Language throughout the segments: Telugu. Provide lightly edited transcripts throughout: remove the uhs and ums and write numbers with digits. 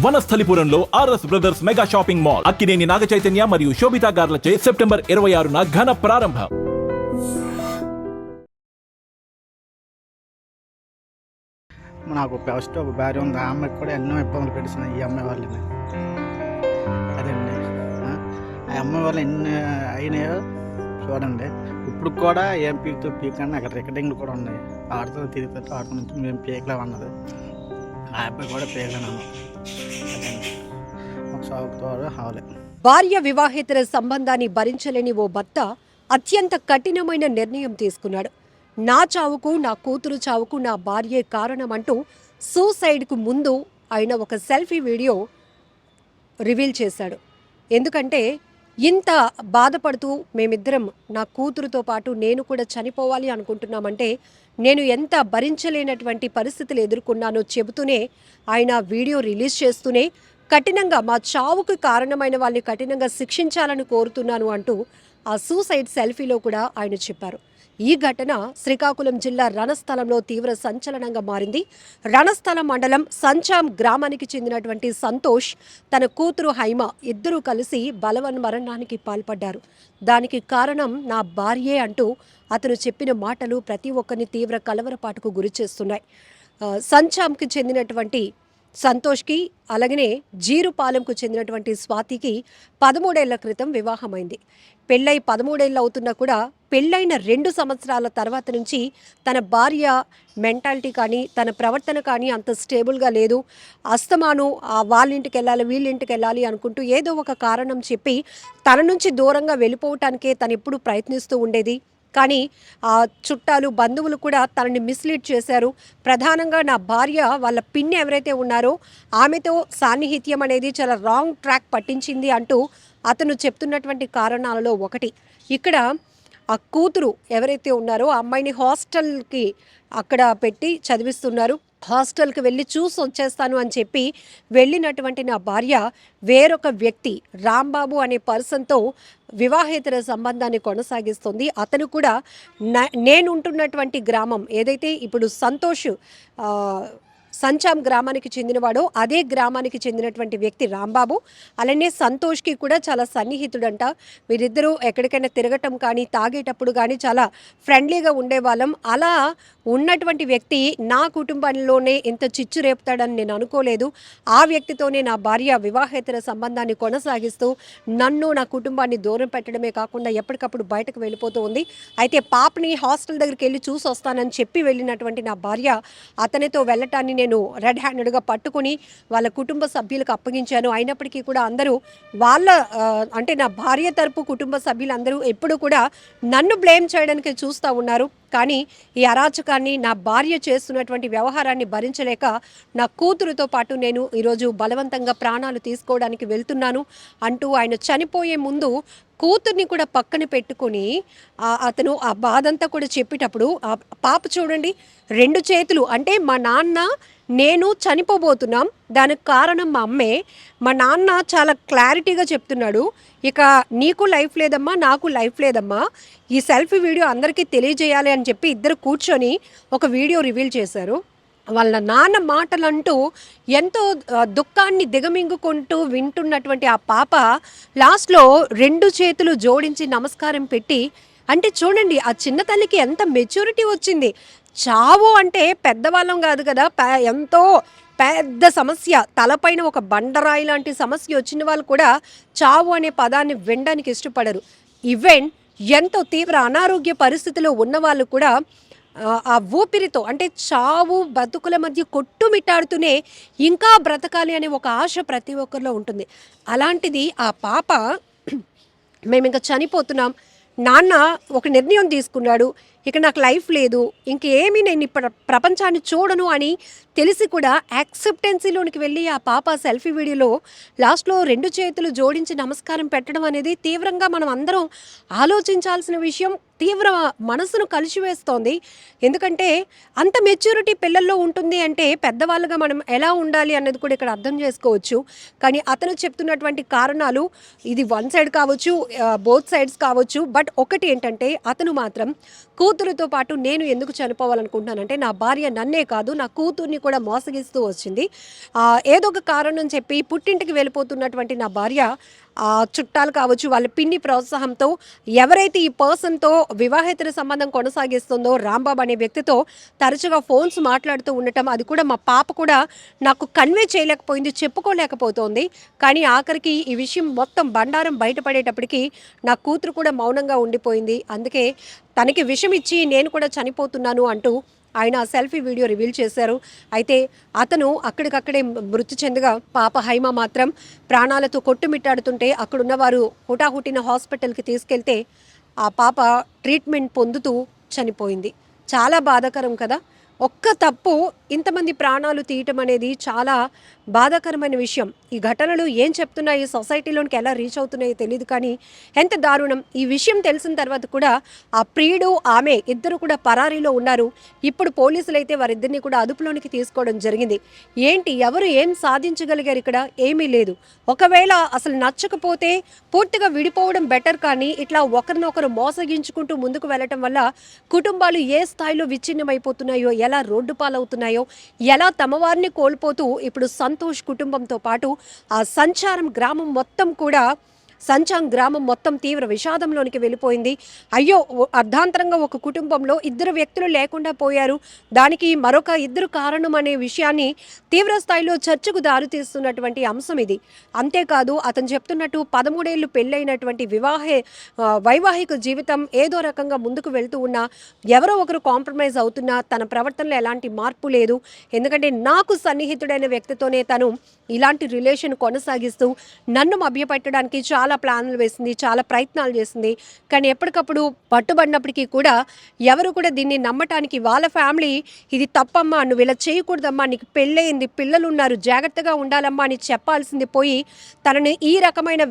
వనస్థలిపురంలో RS brothers mega shopping mall Akkineni Naga Chaitanya మరియు శోభితా గార్లచే సెప్టెంబర్ 26న ఘన ప్రారంభం. నాకు ఫస్ట్ ఒక భార్య ఉంది. ఆ అమ్మాయికి కూడా ఎన్నో ఇబ్బందులు పెట్టిస్తున్నాయి ఈ అమ్మాయి వాళ్ళని. అదండి ఆ అమ్మాయి వల్ల ఎన్ని అయినాయో చూడండి. ఇప్పుడు కూడా ఏం పీకుతూ పీకని అక్కడ రికార్డింగ్లు కూడా ఉన్నాయి. ఆడుతూ తిరుగుతూ ఆడుతూ మేము పీకలే అన్నది. ఆ అబ్బాయి కూడా పీకలేనమ్మ. ఒక సాగుతో హావలే. భార్య వివాహేతర సంబంధాన్ని భరించలేని ఓ భర్త అత్యంత కఠినమైన నిర్ణయం తీసుకున్నాడు. నా చావుకు, నా కూతురు చావుకు నా భార్యే కారణమంటూ సూసైడ్కు ముందు ఆయన ఒక సెల్ఫీ వీడియో రివీల్ చేశాడు. ఎందుకంటే ఇంత బాధపడుతూ మేమిద్దరం నా కూతురుతో పాటు నేను కూడా చనిపోవాలి అనుకుంటున్నామంటే నేను ఎంత భరించలేనటువంటి పరిస్థితులు ఎదుర్కొన్నానో చెబుతూనే ఆయన వీడియో రిలీజ్ చేస్తూనే కఠినంగా మా చావుకు కారణమైన వాళ్ళని కఠినంగా శిక్షించాలని కోరుతున్నాను అంటూ ఆ సూసైడ్ సెల్ఫీలో కూడా ఆయన చెప్పారు. ఈ ఘటన శ్రీకాకుళం జిల్లా రణస్థలంలో తీవ్ర సంచలనంగా మారింది. రణస్థలం మండలం సంచాం గ్రామానికి చెందినటువంటి సంతోష్ తన కూతురు హైమ ఇద్దరూ కలిసి బలవన్మరణానికి పాల్పడ్డారు. దానికి కారణం నా భార్యే అంటూ అతను చెప్పిన మాటలు ప్రతి ఒక్కరిని తీవ్ర కలవరపాటుకు గురి చేస్తున్నాయి. సంచాంకి చెందినటువంటి సంతోష్కి అలాగనే జీరుపాలెంకు చెందినటువంటి స్వాతికి 13 ఏళ్ల క్రితం వివాహమైంది. పెళ్ళై 13 ఏళ్ళు అవుతున్నా కూడా పెళ్ళైన 2 సంవత్సరాల తర్వాత నుంచి తన భార్య మెంటాలిటీ కానీ తన ప్రవర్తన కానీ అంత స్టేబుల్గా లేదు. అస్తమాను వాళ్ళింటికి వెళ్ళాలి వీళ్ళింటికి వెళ్ళాలి అనుకుంటూ ఏదో ఒక కారణం చెప్పి తన నుంచి దూరంగా వెళ్ళిపోవటానికే తను ఎప్పుడు ప్రయత్నిస్తూ ఉండేది. కానీ ఆ చుట్టాలు బంధువులు కూడా తనని మిస్లీడ్ చేశారు. ప్రధానంగా నా భార్య వాళ్ళ పిన్ని ఎవరైతే ఉన్నారో ఆమెతో సాన్నిహిత్యం అనేది చాలా రాంగ్ ట్రాక్ పట్టించింది అంటూ అతను చెప్తున్నటువంటి కారణాలలో ఒకటి. ఇక్కడ ఆ కూతురు ఎవరైతే ఉన్నారో ఆ అమ్మాయిని హాస్టల్కి అక్కడ పెట్టి చదివిస్తున్నారు. హాస్టల్కి వెళ్ళి చూసి వచ్చేస్తాను అని చెప్పి వెళ్ళినటువంటి నా భార్య వేరొక వ్యక్తి రాంబాబు అనే పర్సన్తో వివాహేతర సంబంధాన్ని కొనసాగిస్తుంది. అతను కూడా నేను ఉంటున్నటువంటి గ్రామం ఏదైతే ఇప్పుడు సంతోష్ సంచాం గ్రామానికి చెందినవాడో అదే గ్రామానికి చెందినటువంటి వ్యక్తి రాంబాబు. అలానే సంతోష్కి కూడా చాలా సన్నిహితుడంట. వీరిద్దరూ ఎక్కడికైనా తిరగటం కానీ తాగేటప్పుడు కానీ చాలా ఫ్రెండ్లీగా ఉండేవాళ్ళం. అలా ఉన్నటువంటి వ్యక్తి నా కుటుంబంలోనే ఇంత చిచ్చు రేపుతాడని నేను అనుకోలేదు. ఆ వ్యక్తితోనే నా భార్య వివాహేతర సంబంధాన్ని కొనసాగిస్తూ నన్ను నా కుటుంబాన్ని దూరం పెట్టడమే కాకుండా ఎప్పటికప్పుడు బయటకు వెళ్ళిపోతూ ఉంది. అయితే పాపని హాస్టల్ దగ్గరికి వెళ్ళి చూసి వస్తానని చెప్పి వెళ్ళినటువంటి నా భార్య అతనితో వెళ్ళటాన్ని నేను రెడ్ హ్యాండెడ్గా పట్టుకుని వాళ్ళ కుటుంబ సభ్యులకు అప్పగించాను. అయినప్పటికీ కూడా అందరూ వాళ్ళ అంటే నా భార్య తరపు కుటుంబ సభ్యులందరూ ఎప్పుడు కూడా నన్ను బ్లేమ్ చేయడానికి చూస్తూ ఉన్నారు. కానీ ఈ అరాచకాన్ని నా భార్య చేస్తున్నటువంటి వ్యవహారాన్ని భరించలేక నా కూతురుతో పాటు నేను ఈరోజు బలవంతంగా ప్రాణాలు తీసుకోవడానికి వెళ్తున్నాను అంటూ ఆయన చనిపోయే ముందు కూతుర్ని కూడా పక్కన పెట్టుకొని అతను ఆ బాధంతా కూడా చెప్పేటప్పుడు ఆ పాప చూడండి 2 చేతులు అంటే మా నాన్న నేను చనిపోబోతున్నాం దానికి కారణం మా అమ్మే. మా నాన్న చాలా క్లారిటీగా చెప్తున్నాడు, ఇక నీకు లైఫ్ లేదమ్మా నాకు లైఫ్ లేదమ్మా, ఈ సెల్ఫీ వీడియో అందరికీ తెలియజేయాలి అని చెప్పి ఇద్దరు కూర్చొని ఒక వీడియో రివీల్ చేశారు. వాళ్ళ నాన్న మాటలంటూ ఎంతో దుఃఖాన్ని దిగమింగుకుంటూ వింటున్నటువంటి ఆ పాప లాస్ట్లో 2 చేతులు జోడించి నమస్కారం పెట్టి అంటే చూడండి ఆ చిన్న తల్లికి ఎంత మెచ్యూరిటీ వచ్చింది. చావు అంటే పెద్దవాళ్ళం కాదు కదా, ఎంతో పెద్ద సమస్య తలపైన ఒక బండరాయి లాంటి సమస్య వచ్చిన వాళ్ళు కూడా చావు అనే పదాన్ని వినడానికి ఇష్టపడరు. ఈవెన్ ఎంతో తీవ్ర అనారోగ్య పరిస్థితిలో ఉన్న వాళ్ళు కూడా ఆ ఊపిరితో అంటే చావు బతుకుల మధ్య కొట్టుమిట్టాడుతూనే ఇంకా బ్రతకాలి అనే ఒక ఆశ ప్రతి ఒక్కరిలో ఉంటుంది. అలాంటిది ఆ పాప మేము ఇంకా చనిపోతున్నాం, నాన్న ఒక నిర్ణయం తీసుకున్నాడు, ఇక నాకు లైఫ్ లేదు, ఇంకేమీ నేను ఇప్పుడు ప్రపంచాన్ని చూడను అని తెలిసి కూడా యాక్సెప్టెన్సీలోనికి వెళ్ళి ఆ పాప సెల్ఫీ వీడియోలో లాస్ట్లో 2 చేతులు జోడించి నమస్కారం పెట్టడం అనేది తీవ్రంగా మనం అందరం ఆలోచించాల్సిన విషయం. తీవ్ర మనసును కలిసివేస్తోంది. ఎందుకంటే అంత మెచ్యూరిటీ పిల్లల్లో ఉంటుంది అంటే పెద్దవాళ్ళుగా మనం ఎలా ఉండాలి అన్నది కూడా ఇక్కడ అర్థం చేసుకోవచ్చు. కానీ అతను చెప్తున్నటువంటి కారణాలు ఇది 1 సైడ్ కావచ్చు, బోత్ సైడ్స్ కావచ్చు. బట్ ఒకటి ఏంటంటే అతను మాత్రం కూతురుతో పాటు నేను ఎందుకు చనిపోవాలనుకుంటున్నానంటే నా భార్య నన్నే కాదు నా కూతుర్ని కూడా మోసగిస్తూ వచ్చింది. ఏదో ఒక కారణం చెప్పి పుట్టింటికి వెళ్ళిపోతున్నటువంటి నా భార్య చుట్టాలు కావచ్చు, వాళ్ళ పిన్ని ప్రోత్సాహంతో ఎవరైతే ఈ పర్సన్‌తో వివాహేతర సంబంధం కొనసాగిస్తుందో రాంబాబు అనే వ్యక్తితో తరచుగా ఫోన్స్ మాట్లాడుతూ ఉండటం, అది కూడా మా పాప కూడా నాకు కన్వే చేయలేకపోయింది, చెప్పుకోలేకపోతోంది. కానీ ఆఖరికి ఈ విషయం మొత్తం బండారం బయటపడేటప్పటికి నా కూతురు కూడా మౌనంగా ఉండిపోయింది. అందుకే తనకి విషం ఇచ్చి నేను కూడా చనిపోతున్నాను అంటూ ఆయన సెల్ఫీ వీడియో రివీల్ చేశారు. అయితే అతను అక్కడికక్కడే మృతి చెందగా పాప హైమ మాత్రం ప్రాణాలతో కొట్టుమిట్టాడుతుంటే అక్కడున్న వారు హుటాహుటిన హాస్పిటల్కి తీసుకెళ్తే ఆ పాప ట్రీట్మెంట్ పొందుతూ చనిపోయింది. చాలా బాధాకరం కదా. ఒక్క తప్పు ఇంతమంది ప్రాణాలు తీయటం అనేది చాలా బాధాకరమైన విషయం. ఈ ఘటనలు ఏం చెప్తున్నాయి, సొసైటీలోనికి ఎలా రీచ్ అవుతున్నాయో తెలియదు, కానీ ఎంత దారుణం. ఈ విషయం తెలిసిన తర్వాత కూడా ఆ ప్రియుడు ఆమె ఇద్దరు కూడా పరారీలో ఉన్నారు. ఇప్పుడు పోలీసులు అయితే వారిద్దరిని కూడా అదుపులోనికి తీసుకోవడం జరిగింది. ఏంటి, ఎవరు ఏం సాధించగలిగారు ఇక్కడ? ఏమీ లేదు. ఒకవేళ అసలు నచ్చకపోతే పూర్తిగా విడిపోవడం బెటర్, కానీ ఇట్లా ఒకరినొకరు మోసగించుకుంటూ ముందుకు వెళ్ళటం వల్ల కుటుంబాలు ఏ స్థాయిలో విచ్ఛిన్నమైపోతున్నాయో, ఎలా రోడ్డు పాలవుతున్నాయో, ఎలా తమ వారిని కోల్పోతూ ఇప్పుడు సంతోష్ కుటుంబంతో పాటు ఆ సంచాం గ్రామం మొత్తం తీవ్ర విషాదంలోనికి వెళ్ళిపోయింది. అయ్యో, అర్ధాంతరంగా ఒక కుటుంబంలో ఇద్దరు వ్యక్తులు లేకుండా పోయారు, దానికి మరొక ఇద్దరు కారణం అనే విషయాన్ని తీవ్ర స్థాయిలో చర్చకు దారితీస్తున్నటువంటి అంశం ఇది. అంతేకాదు అతను చెప్తున్నట్టు 13 ఏళ్ళు పెళ్ళైనటువంటి వైవాహిక జీవితం ఏదో రకంగా ముందుకు వెళ్తూ ఉన్నా ఎవరో ఒకరు కాంప్రమైజ్ అవుతున్నా తన ప్రవర్తనలో ఎలాంటి మార్పు లేదు. ఎందుకంటే నాకు సన్నిహితుడైన వ్యక్తితోనే తను ఇలాంటి రిలేషన్ కొనసాగిస్తూ నన్ను మభ్యపెట్టడానికి చాలా ప్లాన్లు వేసింది, చాలా ప్రయత్నాలు చేసింది. కానీ ఎప్పటికప్పుడు పట్టుబడినప్పటికీ కూడా ఎవరు కూడా దీన్ని నమ్మటానికి, వాళ్ళ ఫ్యామిలీ ఇది తప్పమ్మా, నువ్వు ఇలా చేయకూడదమ్మా, నీకు పెళ్ళయింది, పిల్లలు ఉన్నారు, జాగ్రత్తగా ఉండాలమ్మా అని చెప్పాల్సింది పోయి తనని ఈ రకమైన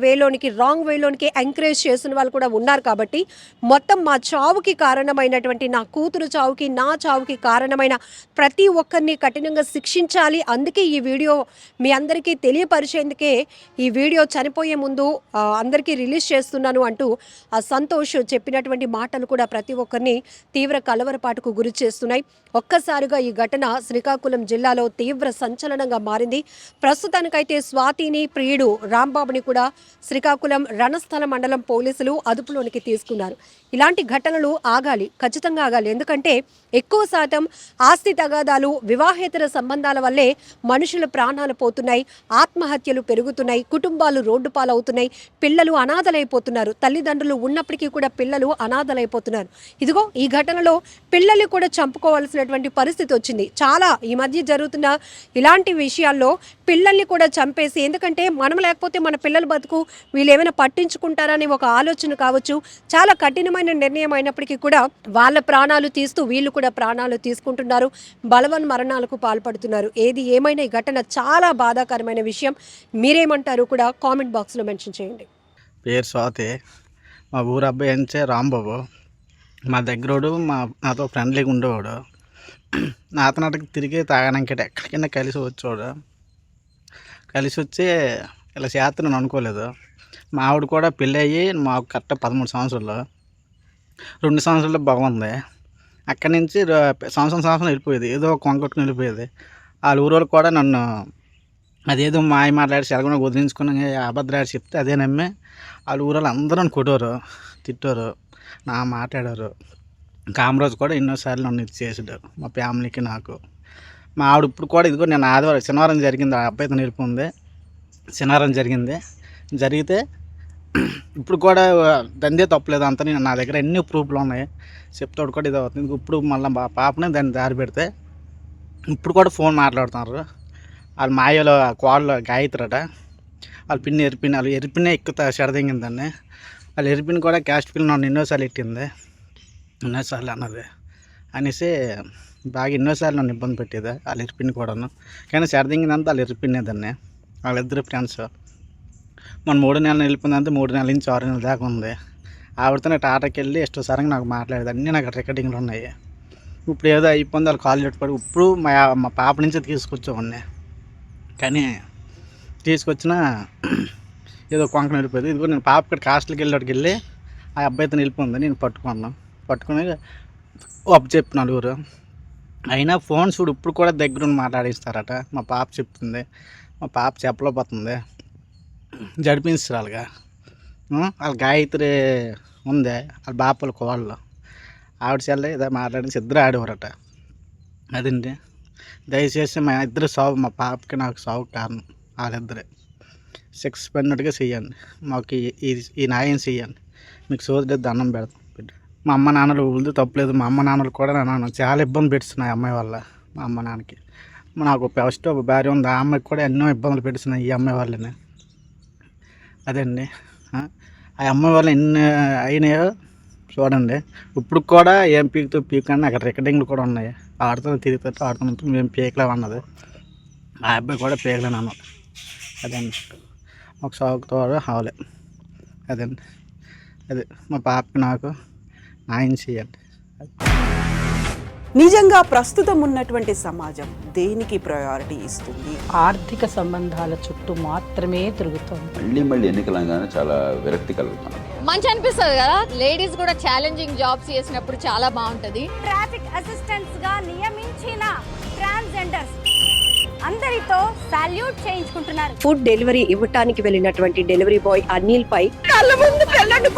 రాంగ్ వేలోనికి ఎంకరేజ్ చేసిన వాళ్ళు కూడా ఉన్నారు. కాబట్టి మొత్తం మా చావుకి కారణమైనటువంటి, నా కూతురు చావుకి, నా చావుకి కారణమైన ప్రతి ఒక్కరిని కఠినంగా శిక్షించాలి. అందుకే ఈ వీడియో మీ అందరికీ తెలియపరిచేందుకే ఈ వీడియో చనిపోయే ముందు అందరికీ రిలీజ్ చేస్తున్నాను అంటూ ఆ సంతోష్ చెప్పినటువంటి మాటలు కూడా ప్రతి ఒక్కరిని తీవ్ర కలవరపాటుకు గురి చేస్తున్నాయి. ఒక్కసారిగా ఈ ఘటన శ్రీకాకుళం జిల్లాలో తీవ్ర సంచలనంగా మారింది. ప్రస్తుతానికైతే స్వాతిని, ప్రియుడు రాంబాబుని కూడా శ్రీకాకుళం రణస్థల మండలం పోలీసులు అదుపులోనికి తీసుకున్నారు. ఇలాంటి ఘటనలు ఆగాలి, ఖచ్చితంగా ఆగాలి. ఎందుకంటే ఎక్కువ శాతం ఆస్తి తగాదాలు, వివాహేతర సంబంధాల వల్లే మనుషుల ప్రాణాలు పోతున్నాయి, ఆత్మహత్యలు పెరుగుతున్నాయి, కుటుంబాలు రోడ్డు పాలవుతున్నాయి, పిల్లలు అనాథలైపోతున్నారు. తల్లిదండ్రులు ఉన్నప్పటికీ కూడా పిల్లలు అనాథలైపోతున్నారు. ఇదిగో ఈ ఘటనలో పిల్లల్ని కూడా చంపుకోవాల్సినటువంటి పరిస్థితి వచ్చింది. చాలా ఈ మధ్య జరుగుతున్న ఇలాంటి విషయాల్లో పిల్లల్ని కూడా చంపేసి, ఎందుకంటే మనం లేకపోతే మన పిల్లల బతుకు వీళ్ళు ఏమైనా పట్టించుకుంటారని ఒక ఆలోచన కావచ్చు. చాలా కఠినమైన నిర్ణయం అయినప్పటికీ కూడా వాళ్ళ ప్రాణాలు తీస్తూ వీళ్ళు కూడా ప్రాణాలు తీసుకుంటున్నారు, బలవన్ మరణాలకు పాల్పడుతున్నారు. ఏది ఏమైనా ఈ ఘటన చాలా బాధాకరమైన విషయం. మీరేమంటారు కూడా కామెంట్ బాక్స్లో మెన్షన్ చేయండి. పేరు స్వాతి, మా ఊరు అబ్బాయి అంచే రాంబాబు. మా దగ్గరోడు, నాతో ఫ్రెండ్లీగా ఉండేవాడు. నాతో నాటికి తిరిగి తాగడానికి ఎక్కడికైనా కలిసి వచ్చేవాడు. కలిసి వచ్చి ఇలా చేస్తున్నాను అనుకోలేదు. మా ఆవిడ కూడా పెళ్ళి అయ్యి మాకు కరెక్ట్ 13 సంవత్సరాలు, 2 సంవత్సరాలు బాగుంది. అక్కడి నుంచి సంవత్సరం వెళ్ళిపోయేది, ఏదో కొంకొట్టుకుని వెళ్ళిపోయేది. వాళ్ళ ఊరోళ్ళు కూడా నన్ను అదేదో మాయ మాట్లాడి సెలవున వదిలించుకుని అబద్ధాలు చెప్తే అదే నమ్మి వాళ్ళ ఊరోళ్ళు అందరూ నన్ను కొట్టారు, తిట్టారు, నా మాట్లాడారు. కామరాజు కూడా ఎన్నోసార్లు నన్ను ఇది చేసాడు మా ఫ్యామిలీకి, నాకు. మా ఆవిడ ఇప్పుడు కూడా ఇదిగో నేను శనివారం జరిగింది, ఆ అబ్బాయితో నిలిపింది. శనివారం జరిగితే ఇప్పుడు కూడా దందే తప్పలేదు అంత. నేను నా దగ్గర ఎన్ని ప్రూఫ్లు ఉన్నాయి, చెప్తాడు కూడా ఇది అవుతుంది. ఇప్పుడు మళ్ళీ మా పాపని దాన్ని దారి పెడితే ఇప్పుడు కూడా ఫోన్ మాట్లాడుతున్నారు. వాళ్ళ మాయలో కోడలు గాయత్రట, వాళ్ళ పిన్ని ఎరిపిని, వాళ్ళు ఎరిపినే ఎక్కువ చెడదింగిందాన్ని. వాళ్ళు ఎరిపిని కూడా క్యాస్ట్ పిల్లి నన్ను ఎన్నోసార్లు ఎట్టింది, ఎన్నోసార్లు అన్నది అనేసి బాగా ఎన్నోసార్లు నన్ను ఇబ్బంది పెట్టేది వాళ్ళ ఎరిపిని కూడాను. కానీ చెడదింగిందంతా వాళ్ళు ఎరిపినేదాన్ని. వాళ్ళిద్దరు ఫ్రెండ్స్. మన 3 నెలలు వెళ్ళిపోయిందంటే 3 నెలల నుంచి 6 నెలల దాకా ఉంది. ఆవిడతో టాటాకి వెళ్ళి ఇష్టసారంగా నాకు మాట్లాడేది, అన్నీ నాకు రికార్డింగ్లు ఉన్నాయి. ఇప్పుడు ఏదో అయిపోయింది, వాళ్ళు కాల్ పెట్టుకోడు. ఇప్పుడు మా పాప నుంచి తీసుకొచ్చేవాడిని, కానీ తీసుకొచ్చిన ఏదో కొంకణ వెళ్ళిపోయింది. ఇదిగో నేను పాప ఇక్కడ హాస్టల్కి వెళ్ళి ఆ అబ్బాయితో వెళ్ళిపోయింది. నేను పట్టుకుని అప్పు చెప్పి నలుగురు అయినా ఫోన్ చూడు ఇప్పుడు కూడా దగ్గరుండి మాట్లాడిస్తారట. మా పాప చెప్తుంది, మా పాప చెప్పలేకపోతుంది, జడిపించాలిగా. వాళ్ళ గాయత్రి ఉంది, వాళ్ళ బాపల కోళ్ళు, ఆవిడ చెల్లి ఇదే మాట్లాడి ఇద్దరు ఆడేవారట. అదండి, దయచేసి మా ఇద్దరు సాగు, మా పాపకి నాకు సాగు కారణం వాళ్ళిద్దరే. సస్పెండెడ్గా చెయ్యండి, మాకు ఈ న్యాయం చెయ్యండి, మీకు సోదరి దండం పెడతాం. మా అమ్మ నాన్నలు ఊళ్ళో తప్పలేదు, మా అమ్మ నాన్నలు కూడా నన్ను చాలా ఇబ్బంది పెడుతున్నాయి అమ్మాయి వల్ల. మా అమ్మ నాన్నకి నాకు ఫస్ట్ ఒక భార్య ఉంది, ఆ అమ్మాయికి కూడా ఎన్నో ఇబ్బందులు పెడుతున్నాయి ఈ అమ్మాయి వాళ్ళని. అదండి, ఆ అమ్మాయి వల్ల ఎన్ని అయినాయో చూడండి. ఇప్పుడు కూడా ఏం పీకుతూ పీకండి, అక్కడ రికార్డింగ్లు కూడా ఉన్నాయి. ఆడుతూ తిరుగుతూ ఆడుతున్నట్టు మేము పీకలేము అన్నది, ఆ అబ్బాయి కూడా పీకలేను అన్నది. అదండి, ఒక సాగుతో హావలే. అదండి, అదే మా పాపకి నాకు న్యాయం చేయండి. నిజంగా ప్రస్తుతం ఉన్నటువంటి సమాజం దేనికి ప్రయారిటీ ఇస్తుంది? ఆర్థిక సంబంధాల చుట్టూ మాత్రమే తిరుగుతోంది. మళ్ళీ ఎన్నికలంగానే చాలా విరక్తి కలుగుతున్నాం. మంచి అనిపిస్తుంది కదా, లేడీస్ కూడా ఛాలెంజింగ్ జాబ్స్ చేసినప్పుడు చాలా బాగుంటది. ట్రాఫిక్ అసిస్టెంట్స్ గా నియమించిన ట్రాన్స్జెండర్స్ అందరితో సాల్యూట్ చేయించుకుంటున్నారు. ఫుడ్ డెలివరీ ఇవ్వటానికి వెళ్ళినటువంటి డెలివరీ బాయ్ అనిల్ పై కళ్ళ ముందు పెళ్ళండి